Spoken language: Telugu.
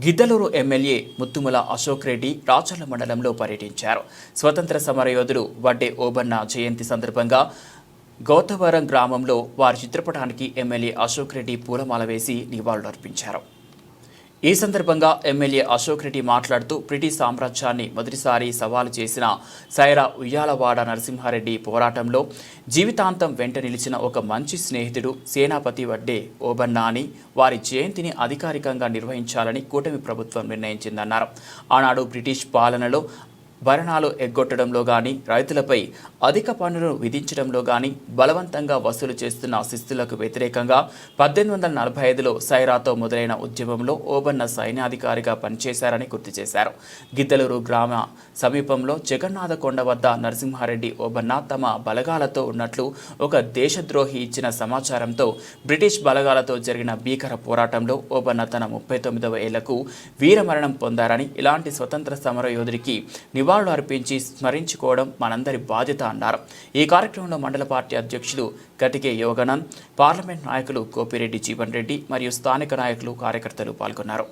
గిద్దలూరు ఎమ్మెల్యే ముత్తుముల అశోక్ రెడ్డి రాచర్ల మండలంలో పర్యటించారు. స్వతంత్ర సమరయోధుడు వడ్డే ఓబన్న జయంతి సందర్భంగా గౌతవరం గ్రామంలో వారి చిత్రపటానికి ఎమ్మెల్యే అశోక్ రెడ్డి పూలమాల వేసి నివాళులర్పించారు. ఈ సందర్భంగా ఎమ్మెల్యే అశోక్ రెడ్డి మాట్లాడుతూ బ్రిటిష్ సామ్రాజ్యాన్ని మొదటిసారి సవాలు చేసిన సైరా ఉయ్యాలవాడ నరసింహారెడ్డి పోరాటంలో జీవితాంతం వెంట నిలిచిన ఒక మంచి స్నేహితుడు సేనాపతి వడ్డే ఓబన్న అని వారి జయంతిని అధికారికంగా నిర్వహించాలని కూటమి ప్రభుత్వం నిర్ణయించిందన్నారు. ఆనాడు బ్రిటిష్ పాలనలో భరణాలు ఎగ్గొట్టడంలో కానీ, రైతులపై అధిక పన్నులు విధించడంలో కానీ, బలవంతంగా వసూలు చేస్తున్న శిస్తులకు వ్యతిరేకంగా 1845లో సైరాతో మొదలైన ఉద్యమంలో ఓబన్న సైన్యాధికారిగా పనిచేశారని గుర్తు చేశారు. గిద్దలూరు గ్రామ సమీపంలో జగన్నాథకొండ వద్ద నరసింహారెడ్డి ఓబన్న తమ బలగాలతో ఉన్నట్లు ఒక దేశద్రోహి ఇచ్చిన సమాచారంతో బ్రిటిష్ బలగాలతో జరిగిన భీకర పోరాటంలో ఓబన్న తన 39వ ఏళ్లకు వీరమరణం పొందారని, ఇలాంటి స్వతంత్ర సమరయోధుడికి నివాళులు అర్పించి స్మరించుకోవడం మనందరి బాధ్యత అన్నారు. ఈ కార్యక్రమంలో మండల పార్టీ అధ్యక్షులు కటికే యోగానంద్, పార్లమెంట్ నాయకులు కోపిరెడ్డి జీవన్ రెడ్డి మరియు స్థానిక నాయకులు, కార్యకర్తలు పాల్గొన్నారు.